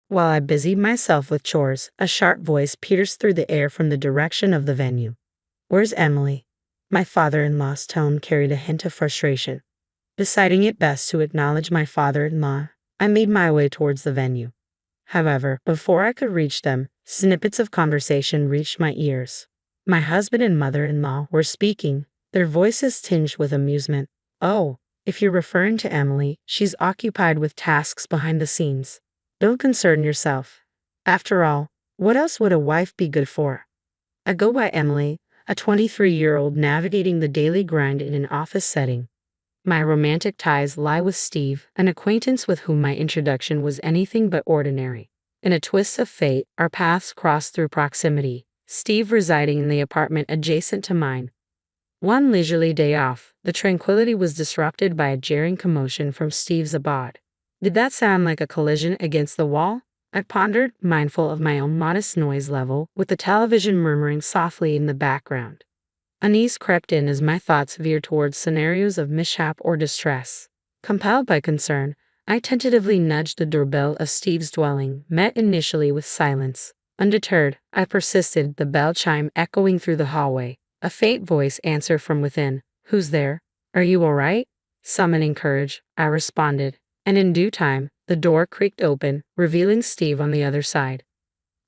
While I busied myself with chores, a sharp voice pierced through the air from the direction of the venue. "Where's Emily?" My father-in-law's tone carried a hint of frustration. Deciding it best to acknowledge my father-in-law, I made my way towards the venue. However, before I could reach them, snippets of conversation reached my ears. My husband and mother-in-law were speaking, their voices tinged with amusement. "Oh, if you're referring to Emily, she's occupied with tasks behind the scenes. Don't concern yourself. After all, what else would a wife be good for?" I go by Emily, a 23-year-old navigating the daily grind in an office setting. My romantic ties lie with Steve, an acquaintance with whom my introduction was anything but ordinary. In a twist of fate, our paths crossed through proximity, Steve residing in the apartment adjacent to mine. One leisurely day off, the tranquility was disrupted by a jarring commotion from Steve's abode. Did that sound like a collision against the wall? I pondered, mindful of my own modest noise level, with the television murmuring softly in the background. Unease crept in as my thoughts veered towards scenarios of mishap or distress. Compelled by concern, I tentatively nudged the doorbell of Steve's dwelling, met initially with silence. Undeterred, I persisted, the bell chime echoing through the hallway. A faint voice answered from within. "Who's there? Are you all right?" Summoning courage, I responded, and in due time, the door creaked open, revealing Steve on the other side.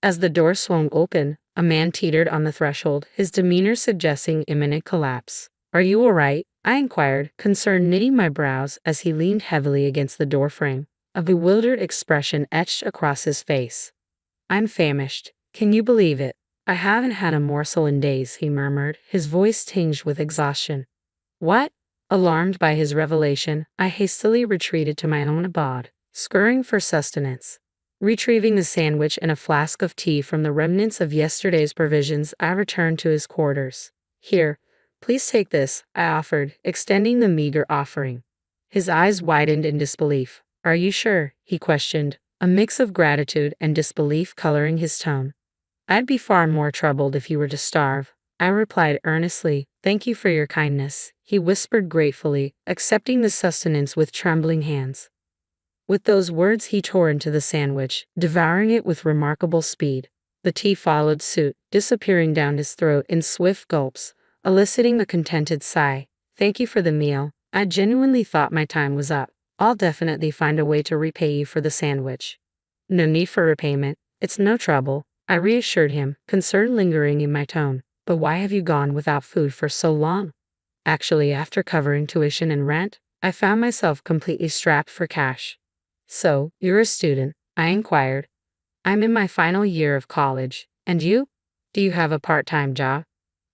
As the door swung open, a man teetered on the threshold, his demeanor suggesting imminent collapse. "Are you all right?" I inquired, concern knitting my brows as he leaned heavily against the doorframe. A bewildered expression etched across his face. "I'm famished. Can you believe it? I haven't had a morsel in days," he murmured, his voice tinged with exhaustion. "What?" Alarmed by his revelation, I hastily retreated to my own abode, scurrying for sustenance. Retrieving the sandwich and a flask of tea from the remnants of yesterday's provisions, I returned to his quarters. "Here, please take this," I offered, extending the meager offering. His eyes widened in disbelief. "Are you sure?" he questioned, a mix of gratitude and disbelief coloring his tone. "I'd be far more troubled if you were to starve," I replied earnestly. "Thank you for your kindness," he whispered gratefully, accepting the sustenance with trembling hands. With those words he tore into the sandwich, devouring it with remarkable speed. The tea followed suit, disappearing down his throat in swift gulps, eliciting a contented sigh. "Thank you for the meal. I genuinely thought my time was up. I'll definitely find a way to repay you for the sandwich." "No need for repayment. It's no trouble," I reassured him, concern lingering in my tone. "But why have you gone without food for so long?" "Actually, after covering tuition and rent, I found myself completely strapped for cash." "So, you're a student?" I inquired. "I'm in my final year of college. And you? Do you have a part-time job?"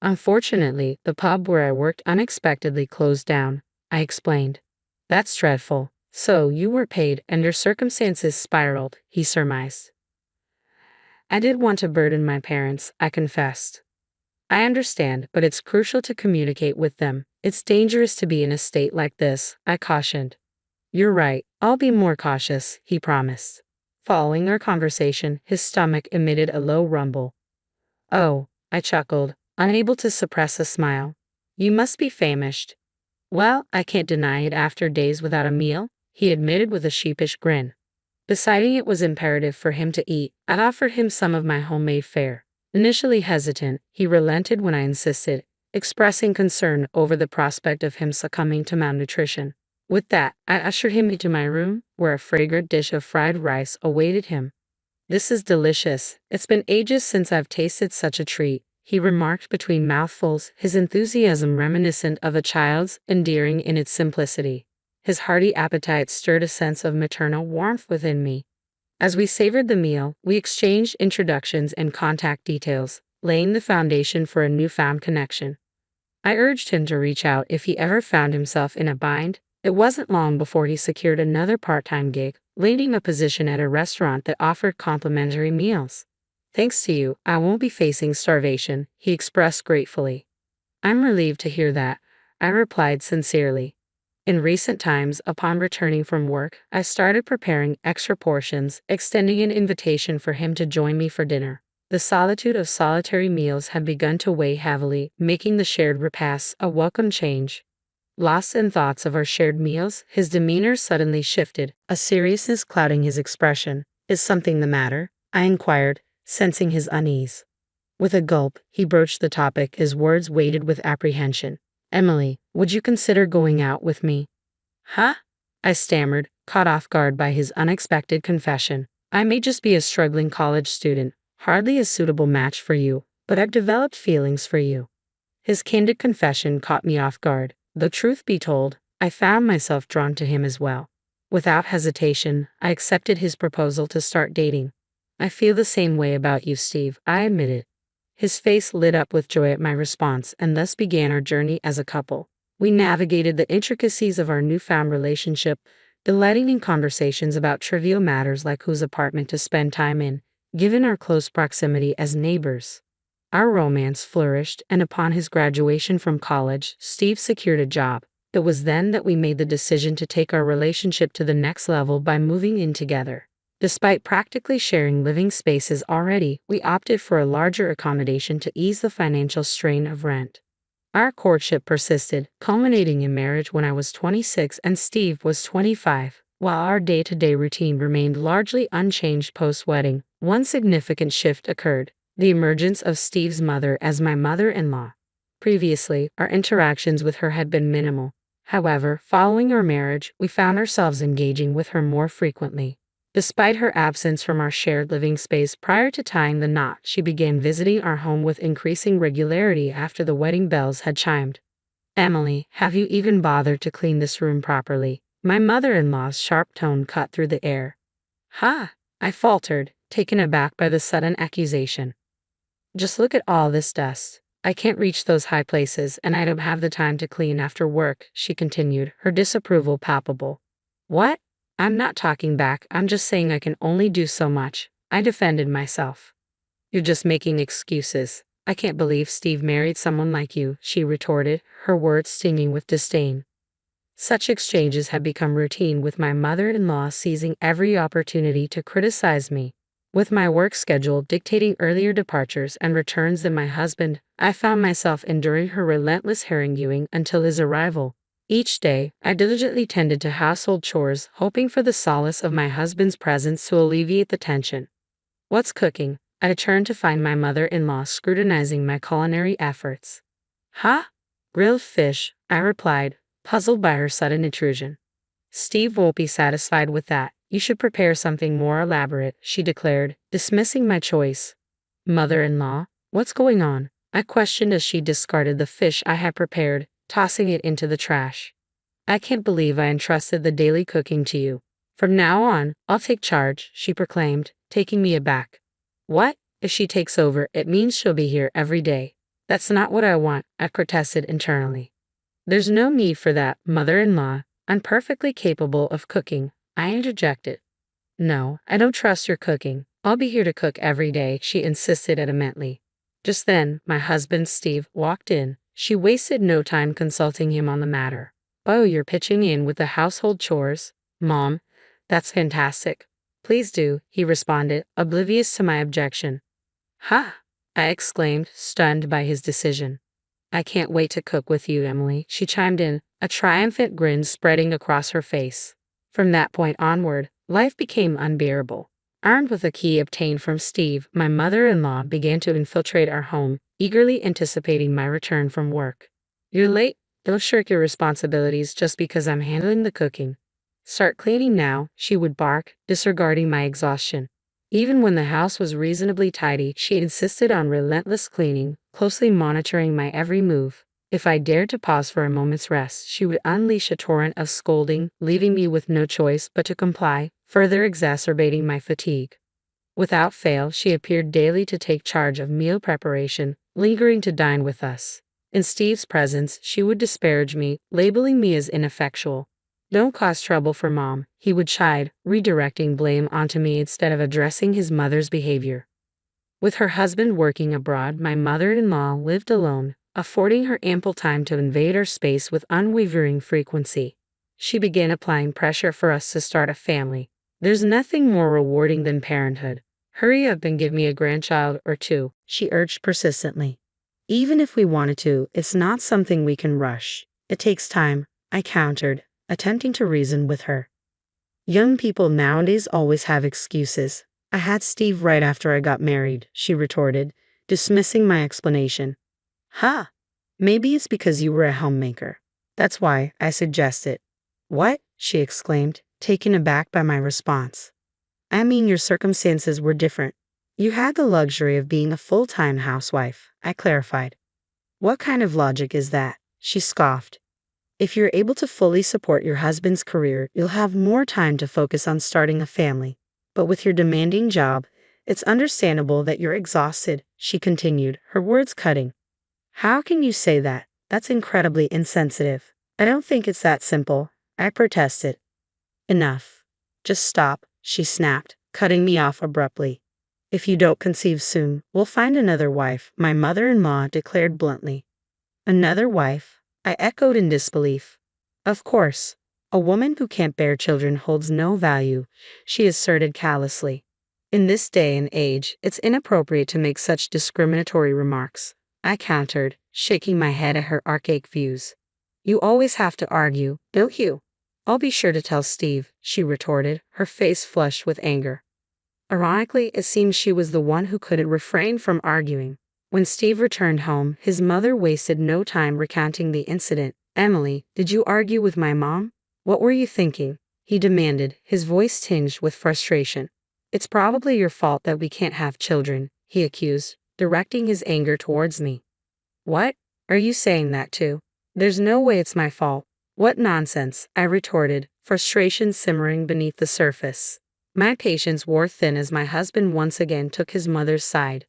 "Unfortunately, the pub where I worked unexpectedly closed down," I explained. "That's dreadful. So, you were paid and your circumstances spiraled," he surmised. "I did want to burden my parents," I confessed. "I understand, but it's crucial to communicate with them. It's dangerous to be in a state like this," I cautioned. "You're right. I'll be more cautious," he promised. Following our conversation, his stomach emitted a low rumble. "Oh," I chuckled, unable to suppress a smile. "You must be famished." "Well, I can't deny it after days without a meal," he admitted with a sheepish grin. Deciding it was imperative for him to eat, I offered him some of my homemade fare. Initially hesitant, he relented when I insisted, expressing concern over the prospect of him succumbing to malnutrition. With that, I ushered him into my room, where a fragrant dish of fried rice awaited him. "This is delicious. It's been ages since I've tasted such a treat," he remarked between mouthfuls, his enthusiasm reminiscent of a child's, endearing in its simplicity. His hearty appetite stirred a sense of maternal warmth within me. As we savored the meal, we exchanged introductions and contact details, laying the foundation for a newfound connection. I urged him to reach out if he ever found himself in a bind. It wasn't long before he secured another part-time gig, landing a position at a restaurant that offered complimentary meals. "Thanks to you, I won't be facing starvation," he expressed gratefully. "I'm relieved to hear that," I replied sincerely. In recent times, upon returning from work, I started preparing extra portions, extending an invitation for him to join me for dinner. The solitude of solitary meals had begun to weigh heavily, making the shared repasts a welcome change. Lost in thoughts of our shared meals, his demeanor suddenly shifted, a seriousness clouding his expression. Is something the matter? I inquired, sensing his unease. With a gulp, he broached the topic, his words weighted with apprehension. Emily, would you consider going out with me? Huh? I stammered, caught off guard by his unexpected confession. I may just be a struggling college student, hardly a suitable match for you, but I've developed feelings for you. His candid confession caught me off guard. Though truth be told, I found myself drawn to him as well. Without hesitation, I accepted his proposal to start dating. I feel the same way about you, Steve, I admitted. His face lit up with joy at my response, and thus began our journey as a couple. We navigated the intricacies of our newfound relationship, delighting in conversations about trivial matters like whose apartment to spend time in, given our close proximity as neighbors. Our romance flourished, and upon his graduation from college, Steve secured a job. It was then that we made the decision to take our relationship to the next level by moving in together. Despite practically sharing living spaces already, we opted for a larger accommodation to ease the financial strain of rent. Our courtship persisted, culminating in marriage when I was 26 and Steve was 25. While our day-to-day routine remained largely unchanged post-wedding, one significant shift occurred: the emergence of Steve's mother as my mother-in-law. Previously, our interactions with her had been minimal. However, following our marriage, we found ourselves engaging with her more frequently. Despite her absence from our shared living space prior to tying the knot, she began visiting our home with increasing regularity after the wedding bells had chimed. Emily, have you even bothered to clean this room properly? My mother-in-law's sharp tone cut through the air. Ha! I faltered, taken aback by the sudden accusation. Just look at all this dust. I can't reach those high places, and I don't have the time to clean after work, she continued, her disapproval palpable. What? I'm not talking back, I'm just saying I can only do so much, I defended myself. You're just making excuses. I can't believe Steve married someone like you, she retorted, her words stinging with disdain. Such exchanges had become routine, with my mother-in-law seizing every opportunity to criticize me. With my work schedule dictating earlier departures and returns than my husband, I found myself enduring her relentless haranguing until his arrival. Each day, I diligently tended to household chores, hoping for the solace of my husband's presence to alleviate the tension. What's cooking? I turned to find my mother-in-law scrutinizing my culinary efforts. Huh? Grilled fish, I replied, puzzled by her sudden intrusion. Steve won't be satisfied with that. You should prepare something more elaborate, she declared, dismissing my choice. Mother-in-law, what's going on? I questioned as she discarded the fish I had prepared, tossing it into the trash. I can't believe I entrusted the daily cooking to you. From now on, I'll take charge, she proclaimed, taking me aback. What? If she takes over, it means she'll be here every day. That's not what I want, I protested internally. There's no need for that, mother-in-law. I'm perfectly capable of cooking, I interjected. No, I don't trust your cooking. I'll be here to cook every day, she insisted adamantly. Just then, my husband Steve walked in. She wasted no time consulting him on the matter. Oh, you're pitching in with the household chores? Mom, that's fantastic. Please do, he responded, oblivious to my objection. Ha! I exclaimed, stunned by his decision. I can't wait to cook with you, Emily, she chimed in, a triumphant grin spreading across her face. From that point onward, life became unbearable. Armed with a key obtained from Steve, my mother-in-law began to infiltrate our home, eagerly anticipating my return from work. You're late. Don't shirk your responsibilities just because I'm handling the cooking. Start cleaning now, she would bark, disregarding my exhaustion. Even when the house was reasonably tidy, she insisted on relentless cleaning, closely monitoring my every move. If I dared to pause for a moment's rest, she would unleash a torrent of scolding, leaving me with no choice but to comply, further exacerbating my fatigue. Without fail, she appeared daily to take charge of meal preparation, lingering to dine with us. In Steve's presence, she would disparage me, labeling me as ineffectual. Don't cause trouble for Mom, he would chide, redirecting blame onto me instead of addressing his mother's behavior. With her husband working abroad, my mother-in-law lived alone, affording her ample time to invade our space with unwavering frequency. She began applying pressure for us to start a family. There's nothing more rewarding than parenthood. Hurry up and give me a grandchild or two, she urged persistently. Even if we wanted to, it's not something we can rush. It takes time, I countered, attempting to reason with her. Young people nowadays always have excuses. I had Steve right after I got married, she retorted, dismissing my explanation. Ha! Maybe it's because you were a homemaker. That's why, I suggested. What? She exclaimed, taken aback by my response. I mean, your circumstances were different. You had the luxury of being a full-time housewife, I clarified. What kind of logic is that? She scoffed. If you're able to fully support your husband's career, you'll have more time to focus on starting a family. But with your demanding job, it's understandable that you're exhausted, she continued, her words cutting. How can you say that? That's incredibly insensitive. I don't think it's that simple, I protested. Enough. Just stop, she snapped, cutting me off abruptly. If you don't conceive soon, we'll find another wife, my mother-in-law declared bluntly. Another wife? I echoed in disbelief. Of course. A woman who can't bear children holds no value, she asserted callously. In this day and age, it's inappropriate to make such discriminatory remarks, I countered, shaking my head at her archaic views. You always have to argue, don't you? I'll be sure to tell Steve, she retorted, her face flushed with anger. Ironically, it seems she was the one who couldn't refrain from arguing. When Steve returned home, his mother wasted no time recounting the incident. Emily, did you argue with my mom? What were you thinking? He demanded, his voice tinged with frustration. It's probably your fault that we can't have children, he accused, directing his anger towards me. What? Are you saying that too? There's no way it's my fault. What nonsense, I retorted, frustration simmering beneath the surface. My patience wore thin as my husband once again took his mother's side.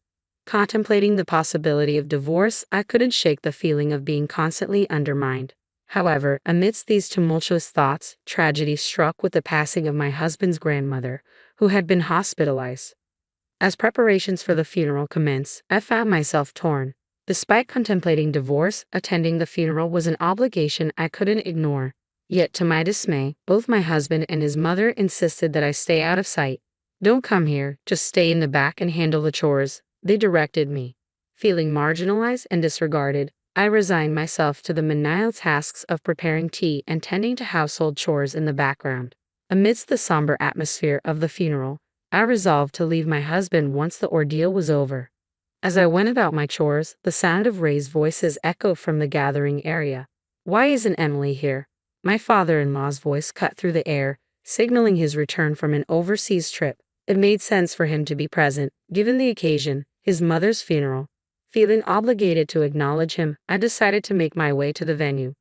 Contemplating the possibility of divorce, I couldn't shake the feeling of being constantly undermined. However, amidst these tumultuous thoughts, tragedy struck with the passing of my husband's grandmother, who had been hospitalized. As preparations for the funeral commenced, I found myself torn. Despite contemplating divorce, attending the funeral was an obligation I couldn't ignore. Yet to my dismay, both my husband and his mother insisted that I stay out of sight. Don't come here, just stay in the back and handle the chores, they directed me. Feeling marginalized and disregarded, I resigned myself to the menial tasks of preparing tea and tending to household chores in the background. Amidst the somber atmosphere of the funeral, I resolved to leave my husband once the ordeal was over. As I went about my chores, the sound of raised voices echoed from the gathering area. Why isn't Emily here? My father-in-law's voice cut through the air, signaling his return from an overseas trip. It made sense for him to be present, given the occasion, his mother's funeral. Feeling obligated to acknowledge him, I decided to make my way to the venue.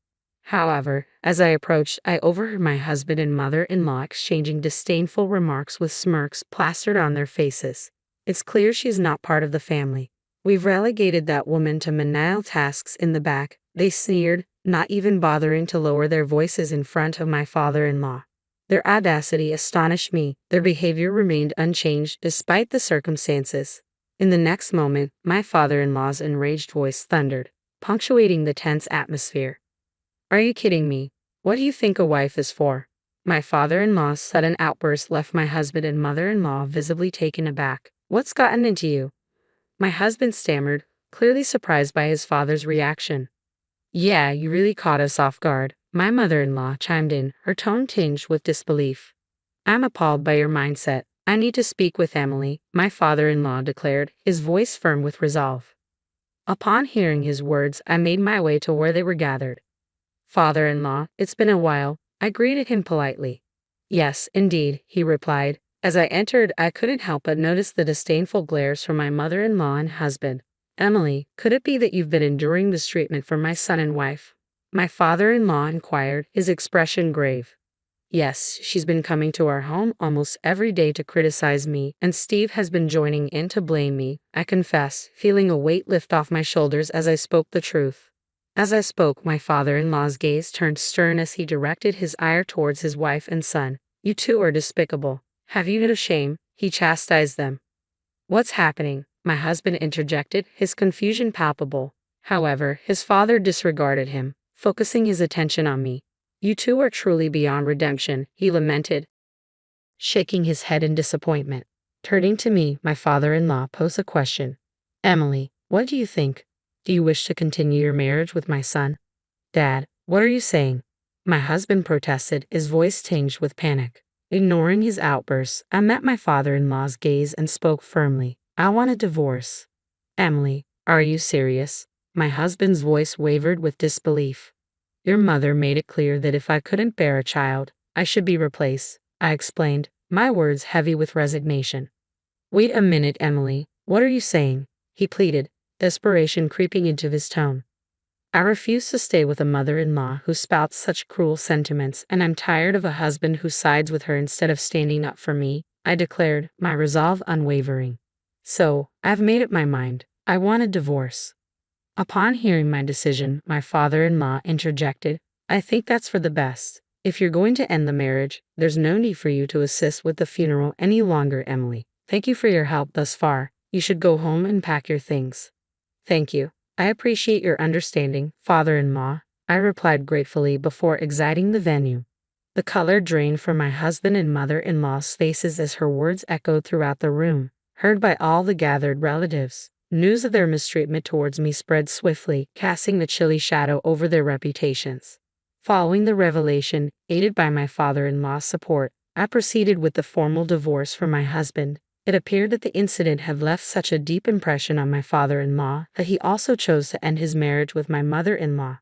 However, as I approached, I overheard my husband and mother-in-law exchanging disdainful remarks with smirks plastered on their faces. It's clear she's not part of the family. We've relegated that woman to menial tasks in the back, they sneered, not even bothering to lower their voices in front of my father-in-law. Their audacity astonished me. Their behavior remained unchanged despite the circumstances. In the next moment, my father-in-law's enraged voice thundered, punctuating the tense atmosphere. Are you kidding me? What do you think a wife is for? My father-in-law's sudden outburst left my husband and mother-in-law visibly taken aback. What's gotten into you? My husband stammered, clearly surprised by his father's reaction. Yeah, you really caught us off guard, my mother-in-law chimed in, her tone tinged with disbelief. I'm appalled by your mindset. I need to speak with Emily, my father-in-law declared, his voice firm with resolve. Upon hearing his words, I made my way to where they were gathered. Father-in-law, it's been a while, I greeted him politely. Yes, indeed, he replied. As I entered, I couldn't help but notice the disdainful glares from my mother-in-law and husband. Emily, could it be that you've been enduring this treatment from my son and wife? My father-in-law inquired, his expression grave. Yes, she's been coming to our home almost every day to criticize me, and Steve has been joining in to blame me, I confess, feeling a weight lift off my shoulders as I spoke the truth. As I spoke, my father-in-law's gaze turned stern as he directed his ire towards his wife and son. You two are despicable. Have you no shame? He chastised them. What's happening? My husband interjected, his confusion palpable. However, his father disregarded him, focusing his attention on me. You two are truly beyond redemption, he lamented, shaking his head in disappointment. Turning to me, my father-in-law posed a question. Emily, what do you think? Do you wish to continue your marriage with my son? Dad, what are you saying? My husband protested, his voice tinged with panic. Ignoring his outbursts, I met my father-in-law's gaze and spoke firmly. I want a divorce. Emily, are you serious? My husband's voice wavered with disbelief. Your mother made it clear that if I couldn't bear a child, I should be replaced, I explained, my words heavy with resignation. Wait a minute, Emily, what are you saying? He pleaded, desperation creeping into his tone. I refuse to stay with a mother-in-law who spouts such cruel sentiments, and I'm tired of a husband who sides with her instead of standing up for me, I declared, my resolve unwavering. So, I've made up my mind. I want a divorce. Upon hearing my decision, my father-in-law interjected, I think that's for the best. If you're going to end the marriage, there's no need for you to assist with the funeral any longer, Emily. Thank you for your help thus far. You should go home and pack your things. Thank you. I appreciate your understanding, father-in-law, I replied gratefully before exiting the venue. The color drained from my husband and mother-in-law's faces as her words echoed throughout the room, heard by all the gathered relatives. News of their mistreatment towards me spread swiftly, casting a chilly shadow over their reputations. Following the revelation, aided by my father-in-law's support, I proceeded with the formal divorce for my husband. It appeared that the incident had left such a deep impression on my father-in-law that he also chose to end his marriage with my mother-in-law.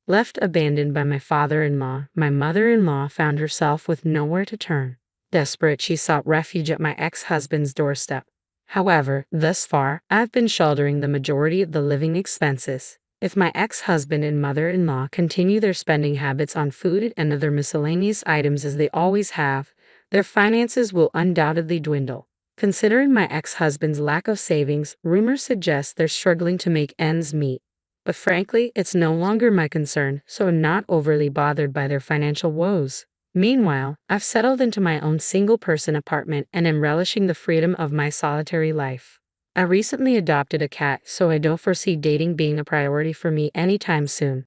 Left abandoned by my father-in-law, my mother-in-law found herself with nowhere to turn. Desperate, she sought refuge at my ex-husband's doorstep. However, thus far, I've been shouldering the majority of the living expenses. If my ex-husband and mother-in-law continue their spending habits on food and other miscellaneous items as they always have, their finances will undoubtedly dwindle. Considering my ex-husband's lack of savings, rumors suggest they're struggling to make ends meet. But frankly, it's no longer my concern, so I'm not overly bothered by their financial woes. Meanwhile, I've settled into my own single-person apartment and am relishing the freedom of my solitary life. I recently adopted a cat, so I don't foresee dating being a priority for me anytime soon.